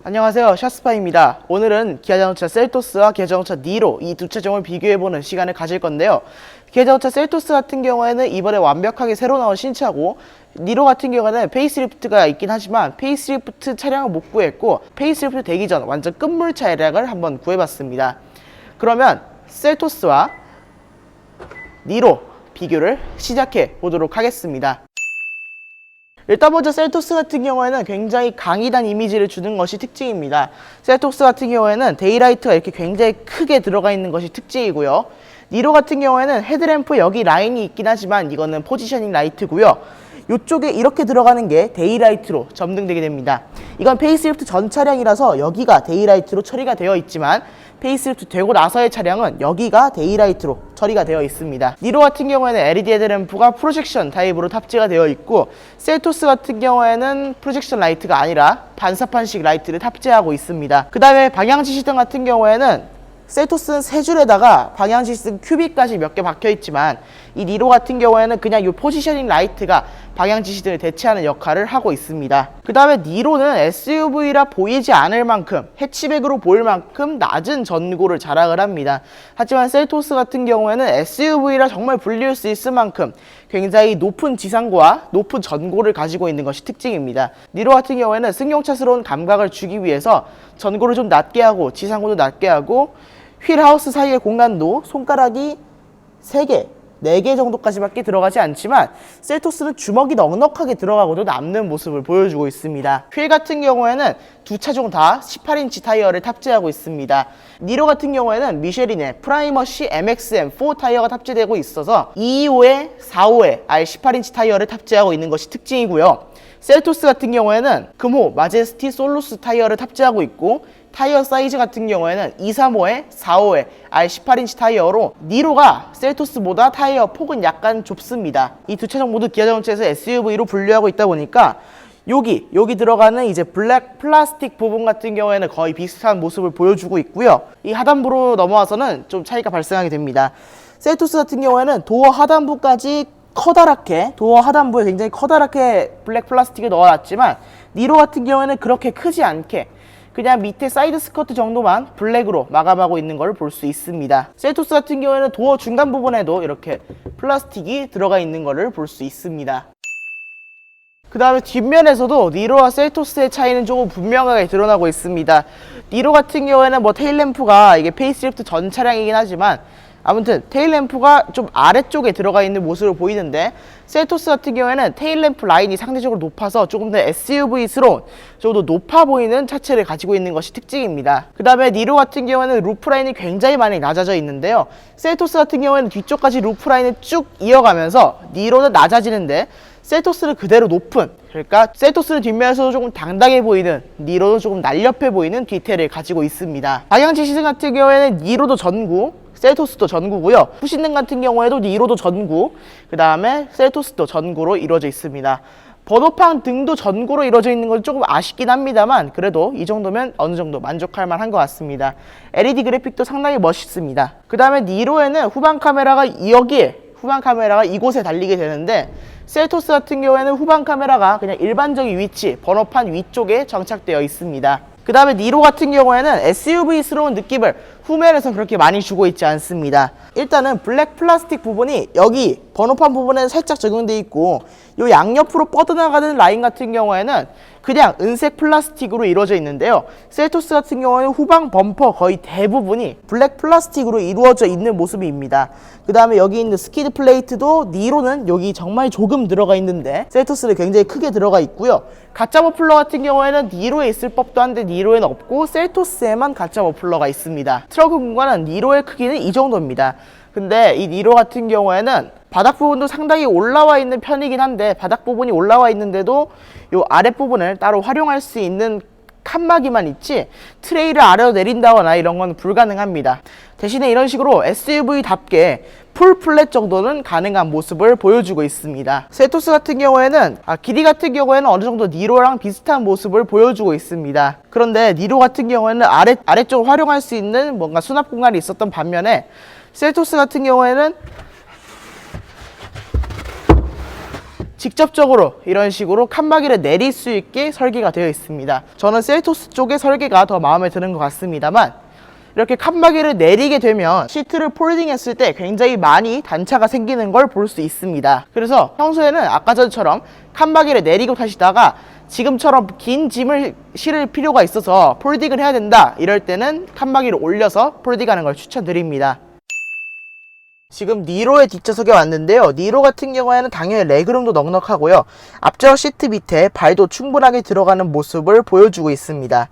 안녕하세요, 샤스파입니다. 오늘은 기아자동차 셀토스와 기아자동차 니로 이 두 차종을 비교해보는 시간을 가질 건데요. 기아자동차 셀토스 같은 경우에는 이번에 완벽하게 새로 나온 신차고, 니로 같은 경우에는 페이스리프트가 있긴 하지만 페이스리프트 차량을 못 구했고, 페이스리프트 되기 전 완전 끝물 차량을 한번 구해봤습니다. 그러면 셀토스와 니로 비교를 시작해 보도록 하겠습니다. 일단 먼저 셀토스 같은 경우에는 굉장히 강인한 이미지를 주는 것이 특징입니다. 셀토스 같은 경우에는 데이라이트가 이렇게 굉장히 크게 들어가 있는 것이 특징이고요. 니로 같은 경우에는 헤드램프 여기 라인이 있긴 하지만 이거는 포지셔닝 라이트고요. 이쪽에 이렇게 들어가는 게 데이라이트로 점등되게 됩니다. 이건 페이스리프트 전 차량이라서 여기가 데이라이트로 처리가 되어 있지만 페이스리프트 되고 나서의 차량은 여기가 데이라이트로 처리가 되어 있습니다. 니로 같은 경우에는 LED 헤드램프가 프로젝션 타입으로 탑재가 되어 있고, 셀토스 같은 경우에는 프로젝션 라이트가 아니라 반사판식 라이트를 탑재하고 있습니다. 그 다음에 방향지 시등 같은 경우에는 셀토스는 세 줄에다가 방향지 시등 큐빅까지 몇 개 박혀 있지만 이 니로 같은 경우에는 그냥 이 포지셔닝 라이트가 방향지 시등을 대체하는 역할을 하고 있습니다. 그 다음에 니로는 SUV라 보이지 않을 만큼, 해치백으로 보일 만큼 낮은 전고를 자랑을 합니다. 하지만 셀토스 같은 경우에는 SUV라 정말 불릴 수 있을 만큼 굉장히 높은 지상고와 높은 전고를 가지고 있는 것이 특징입니다. 니로 같은 경우에는 승용차스러운 감각을 주기 위해서 전고를 좀 낮게 하고 지상고도 낮게 하고, 휠하우스 사이의 공간도 손가락이 3개, 4개 정도까지밖에 들어가지 않지만 셀토스는 주먹이 넉넉하게 들어가고도 남는 모습을 보여주고 있습니다. 휠 같은 경우에는 두 차종 다 18인치 타이어를 탑재하고 있습니다. 니로 같은 경우에는 미쉐린의 프라이머시 MXM4 타이어가 탑재되고 있어서 225에 455에 R18인치 타이어를 탑재하고 있는 것이 특징이고요. 셀토스 같은 경우에는 금호 마제스티 솔루스 타이어를 탑재하고 있고, 타이어 사이즈 같은 경우에는 235에 455에 R18인치 타이어로 니로가 셀토스보다 타이어 폭은 약간 좁습니다. 이 두 차종 모두 기아자동차에서 SUV로 분류하고 있다 보니까 여기 들어가는 이제 블랙 플라스틱 부분 같은 경우에는 거의 비슷한 모습을 보여주고 있고요. 이 하단부로 넘어와서는 좀 차이가 발생하게 됩니다. 셀토스 같은 경우에는 도어 하단부까지 커다랗게, 도어 하단부에 굉장히 커다랗게 블랙 플라스틱을 넣어놨지만 니로 같은 경우에는 그렇게 크지 않게 그냥 밑에 사이드 스커트 정도만 블랙으로 마감하고 있는 걸 볼 수 있습니다. 셀토스 같은 경우에는 도어 중간 부분에도 이렇게 플라스틱이 들어가 있는 것을 볼 수 있습니다. 그 다음에 뒷면에서도 니로와 셀토스의 차이는 조금 분명하게 드러나고 있습니다. 니로 같은 경우에는 뭐 테일램프가 이게 페이스리프트 전 차량이긴 하지만 아무튼 테일램프가 좀 아래쪽에 들어가 있는 모습을 보이는데, 셀토스 같은 경우에는 테일램프 라인이 상대적으로 높아서 조금 더 SUV스러운, 조금 더 높아 보이는 차체를 가지고 있는 것이 특징입니다. 그 다음에 니로 같은 경우에는 루프 라인이 굉장히 많이 낮아져 있는데요. 셀토스 같은 경우에는 뒤쪽까지 루프 라인을 쭉 이어가면서 니로는 낮아지는데 셀토스는 그대로 높은, 그러니까 셀토스는 뒷면에서도 조금 당당해 보이는, 니로는 조금 날렵해 보이는 디테일을 가지고 있습니다. 방향지 시승 같은 경우에는 니로도 전구, 셀토스도 전구고요. 후신등 같은 경우에도 니로도 전구, 그 다음에 셀토스도 전구로 이루어져 있습니다. 번호판 등도 전구로 이루어져 있는 건 조금 아쉽긴 합니다만 그래도 이 정도면 어느 정도 만족할 만한 것 같습니다. LED 그래픽도 상당히 멋있습니다. 그 다음에 니로에는 후방 카메라가 이곳에 달리게 되는데, 셀토스 같은 경우에는 후방 카메라가 그냥 일반적인 위치, 번호판 위쪽에 정착되어 있습니다. 그 다음에 니로 같은 경우에는 SUV스러운 느낌을 후면에서 그렇게 많이 주고 있지 않습니다. 일단은 블랙 플라스틱 부분이 여기 번호판 부분에 살짝 적용되어 있고, 이 양옆으로 뻗어나가는 라인 같은 경우에는 그냥 은색 플라스틱으로 이루어져 있는데요. 셀토스 같은 경우에는 후방 범퍼 거의 대부분이 블랙 플라스틱으로 이루어져 있는 모습입니다. 그 다음에 여기 있는 스키드 플레이트도 니로는 여기 정말 조금 들어가 있는데 셀토스는 굉장히 크게 들어가 있고요. 가짜 머플러 같은 경우에는 니로에 있을 법도 한데 니로에는 없고 셀토스에만 가짜 머플러가 있습니다. 트렁크 공간은 니로의 크기는 이 정도입니다. 근데 이 니로 같은 경우에는 바닥 부분도 상당히 올라와 있는 편이긴 한데, 바닥 부분이 올라와 있는데도 이 아랫부분을 따로 활용할 수 있는 칸막이만 있지 트레이를 아래로 내린다거나 이런 건 불가능합니다. 대신에 이런 식으로 SUV답게 풀 플랫 정도는 가능한 모습을 보여주고 있습니다. 셀토스 같은 경우에는 길이 같은 경우에는 어느 정도 니로랑 비슷한 모습을 보여주고 있습니다. 그런데 니로 같은 경우에는 아래쪽을 활용할 수 있는 뭔가 수납 공간이 있었던 반면에 셀토스 같은 경우에는 직접적으로 이런 식으로 칸막이를 내릴 수 있게 설계가 되어 있습니다. 저는 셀토스 쪽의 설계가 더 마음에 드는 것 같습니다만, 이렇게 칸막이를 내리게 되면 시트를 폴딩 했을 때 굉장히 많이 단차가 생기는 걸 볼 수 있습니다. 그래서 평소에는 아까 전처럼 칸막이를 내리고 타시다가 지금처럼 긴 짐을 실을 필요가 있어서 폴딩을 해야 된다, 이럴 때는 칸막이를 올려서 폴딩하는 걸 추천드립니다. 지금 니로의 뒷좌석에 왔는데요. 니로 같은 경우에는 당연히 레그룸도 넉넉하고요. 앞좌석 시트 밑에 발도 충분하게 들어가는 모습을 보여주고 있습니다.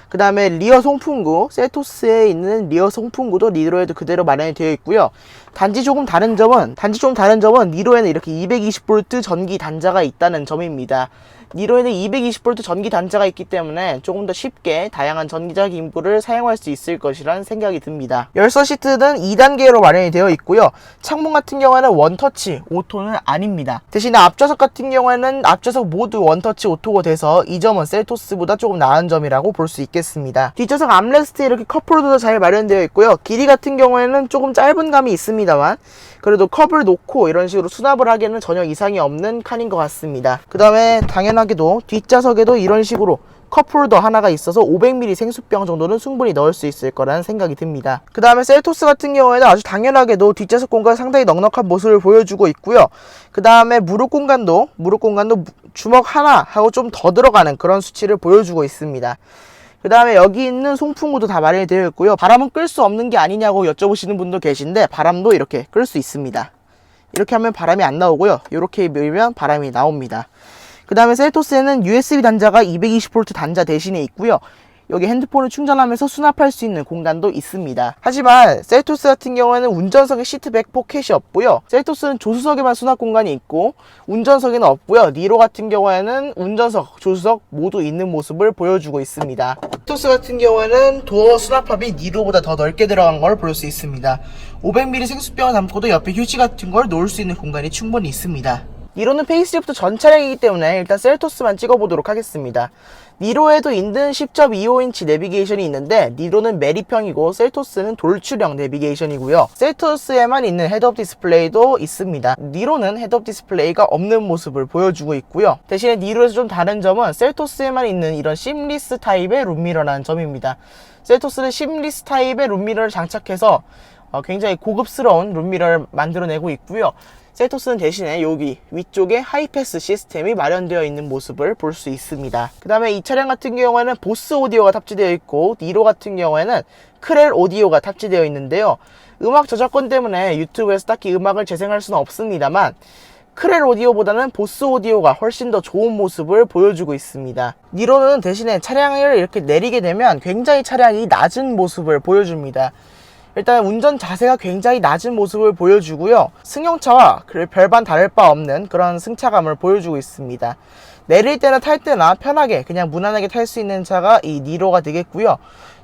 그 다음에 리어 송풍구, 셀토스에 있는 리어 송풍구도 니로에도 그대로 마련이 되어 있고요. 단지 조금 다른 점은 니로에는 이렇게 220V 전기 단자가 있다는 점입니다. 니로에는 220V 전기 단자가 있기 때문에 조금 더 쉽게 다양한 전기적 인పు를 사용할 수 있을 것이라는 생각이 듭니다. 열선 시트는 2단계로 마련이 되어 있고요. 창문 같은 경우에는 원터치 오토는 아닙니다. 대신에 앞좌석 같은 경우에는 앞좌석 모두 원터치 오토가 돼서 이 점은 셀토스보다 조금 나은 점이라고 볼 수 있겠습니다. 뒷좌석 암레스트에 이렇게 컵홀더도 잘 마련되어 있고요. 길이 같은 경우에는 조금 짧은 감이 있습니다만 그래도 컵을 놓고 이런 식으로 수납을 하기에는 전혀 이상이 없는 칸인 것 같습니다. 그 다음에 당연하게도 뒷좌석에도 이런 식으로 컵홀더 하나가 있어서 500ml 생수병 정도는 충분히 넣을 수 있을 거라는 생각이 듭니다. 그 다음에 셀토스 같은 경우에는 아주 당연하게도 뒷좌석 공간 상당히 넉넉한 모습을 보여주고 있고요. 그 다음에 무릎 공간도 주먹 하나 하고 좀 더 들어가는 그런 수치를 보여주고 있습니다. 그 다음에 여기 있는 송풍구도 다 마련이 되어 있고요. 바람은 끌 수 없는 게 아니냐고 여쭤보시는 분도 계신데 바람도 이렇게 끌 수 있습니다. 이렇게 하면 바람이 안 나오고요. 이렇게 밀면 바람이 나옵니다. 그 다음에 셀토스에는 USB 단자가 220V 단자 대신에 있고요. 여기 핸드폰을 충전하면서 수납할 수 있는 공간도 있습니다. 하지만 셀토스 같은 경우에는 운전석에 시트백 포켓이 없고요. 셀토스는 조수석에만 수납 공간이 있고 운전석에는 없고요. 니로 같은 경우에는 운전석, 조수석 모두 있는 모습을 보여주고 있습니다. 셀토스 같은 경우에는 도어 수납함이 니로보다 더 넓게 들어간 걸 볼 수 있습니다. 500ml 생수병을 담고도 옆에 휴지 같은 걸 놓을 수 있는 공간이 충분히 있습니다. 니로는 페이스리프트 전 차량이기 때문에 일단 셀토스만 찍어보도록 하겠습니다. 니로에도 있는 10.25인치 내비게이션이 있는데 니로는 메리평이고 셀토스는 돌출형 내비게이션이고요. 셀토스에만 있는 헤드업 디스플레이도 있습니다. 니로는 헤드업 디스플레이가 없는 모습을 보여주고 있고요. 대신에 니로에서 좀 다른 점은 셀토스에만 있는 이런 심리스 타입의 룸미러라는 점입니다. 셀토스는 심리스 타입의 룸미러를 장착해서 굉장히 고급스러운 룸미러를 만들어내고 있고요. 셀토스는 대신에 여기 위쪽에 하이패스 시스템이 마련되어 있는 모습을 볼 수 있습니다. 그 다음에 이 차량 같은 경우에는 보스 오디오가 탑재되어 있고 니로 같은 경우에는 크렐 오디오가 탑재되어 있는데요. 음악 저작권 때문에 유튜브에서 딱히 음악을 재생할 수는 없습니다만 크렐 오디오보다는 보스 오디오가 훨씬 더 좋은 모습을 보여주고 있습니다. 니로는 대신에 차량을 이렇게 내리게 되면 굉장히 차량이 낮은 모습을 보여줍니다. 일단 운전 자세가 굉장히 낮은 모습을 보여주고요. 승용차와 별반 다를 바 없는 그런 승차감을 보여주고 있습니다. 내릴 때나 탈 때나 편하게 그냥 무난하게 탈 수 있는 차가 이 니로가 되겠고요.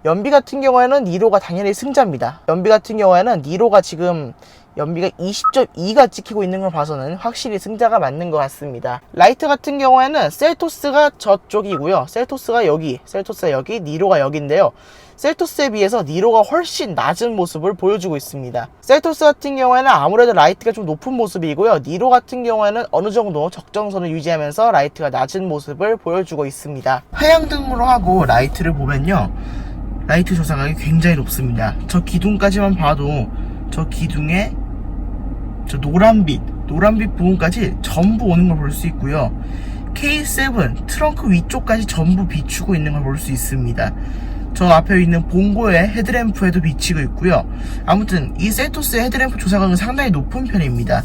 연비 같은 경우에는 니로가 당연히 승자입니다. 연비 같은 경우에는 니로가 지금 연비가 20.2가 찍히고 있는 걸 봐서는 확실히 승자가 맞는 것 같습니다. 라이트 같은 경우에는 셀토스가 저쪽이고요. 셀토스가 여기, 니로가 여기인데요. 셀토스에 비해서 니로가 훨씬 낮은 모습을 보여주고 있습니다. 셀토스 같은 경우에는 아무래도 라이트가 좀 높은 모습이고요. 니로 같은 경우에는 어느 정도 적정선을 유지하면서 라이트가 낮은 모습을 보여주고 있습니다. 하향등으로 하고 라이트를 보면요. 라이트 조사각이 굉장히 높습니다. 저 기둥까지만 봐도 저 기둥에 저 노란빛 부분까지 전부 오는 걸 볼 수 있고요. K7 트렁크 위쪽까지 전부 비추고 있는 걸 볼 수 있습니다. 저 앞에 있는 봉고의 헤드램프에도 비치고 있고요. 아무튼 이 셀토스의 헤드램프 조사각은 상당히 높은 편입니다.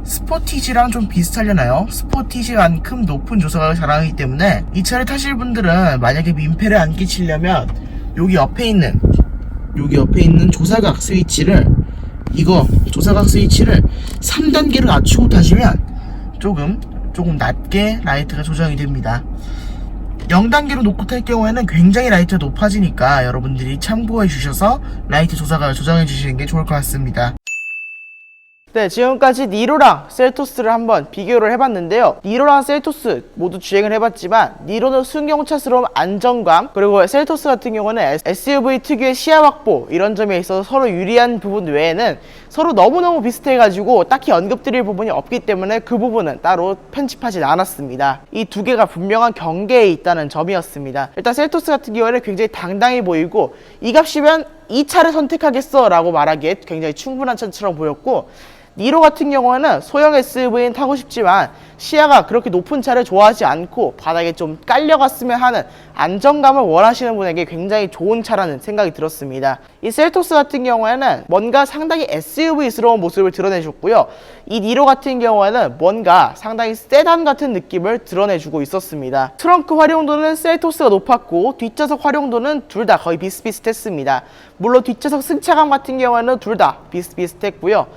스포티지랑 좀 비슷하려나요? 스포티지만큼 높은 조사각을 자랑하기 때문에 이 차를 타실 분들은 만약에 민폐를 안 끼치려면 여기 옆에 있는 조사각 스위치를 조사각 스위치를 3단계로 낮추고 타시면 조금 낮게 라이트가 조정이 됩니다. 0단계로 놓고 탈 경우에는 굉장히 라이트가 높아지니까 여러분들이 참고해 주셔서 라이트 조사각을 조정해 주시는 게 좋을 것 같습니다. 네, 지금까지 니로랑 셀토스를 한번 비교를 해봤는데요. 니로랑 셀토스 모두 주행을 해봤지만 니로는 순경차스러운 안정감, 그리고 셀토스 같은 경우는 SUV 특유의 시야 확보, 이런 점에 있어서 서로 유리한 부분 외에는 서로 너무너무 비슷해가지고 딱히 언급드릴 부분이 없기 때문에 그 부분은 따로 편집하진 않았습니다. 이 두 개가 분명한 경계에 있다는 점이었습니다. 일단 셀토스 같은 경우에는 굉장히 당당해 보이고 이 값이면 이 차를 선택하겠어 라고 말하기에 굉장히 충분한 차처럼 보였고, 니로 같은 경우는 소형 SUV는 타고 싶지만 시야가 그렇게 높은 차를 좋아하지 않고 바닥에 좀 깔려갔으면 하는 안정감을 원하시는 분에게 굉장히 좋은 차라는 생각이 들었습니다. 이 셀토스 같은 경우에는 뭔가 상당히 SUV스러운 모습을 드러내줬고요. 이 니로 같은 경우에는 뭔가 상당히 세단 같은 느낌을 드러내주고 있었습니다. 트렁크 활용도는 셀토스가 높았고 뒷좌석 활용도는 둘 다 거의 비슷비슷했습니다. 물론 뒷좌석 승차감 같은 경우에는 둘 다 비슷비슷했고요.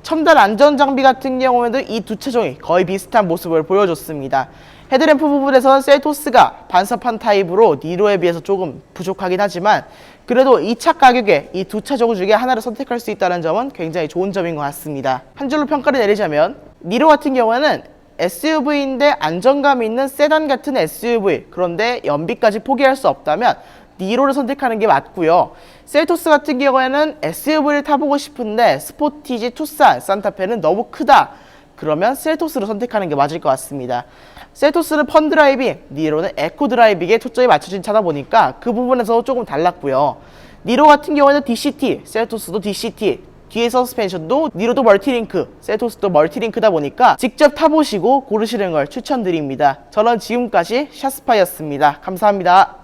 첨단 안전장비 같은 경우에도 이 두 차종이 거의 비슷한 모습을 보여줬습니다. 헤드램프 부분에서는 셀토스가 반사판 타입으로 니로에 비해서 조금 부족하긴 하지만 그래도 이 차 가격에 이 두 차종 중에 하나를 선택할 수 있다는 점은 굉장히 좋은 점인 것 같습니다. 한 줄로 평가를 내리자면 니로 같은 경우에는 SUV인데 안정감 있는 세단 같은 SUV, 그런데 연비까지 포기할 수 없다면 니로를 선택하는 게 맞고요. 셀토스 같은 경우에는 SUV를 타보고 싶은데 스포티지, 투싼, 산타페는 너무 크다. 그러면 셀토스를 선택하는 게 맞을 것 같습니다. 셀토스는 펀 드라이빙, 니로는 에코 드라이빙에 초점이 맞춰진 차다 보니까 그 부분에서 조금 달랐고요. 니로 같은 경우에는 DCT, 셀토스도 DCT, 뒤에 서스펜션도 니로도 멀티링크, 셀토스도 멀티링크다 보니까 직접 타보시고 고르시는 걸 추천드립니다. 저는 지금까지 샷스파이였습니다. 감사합니다.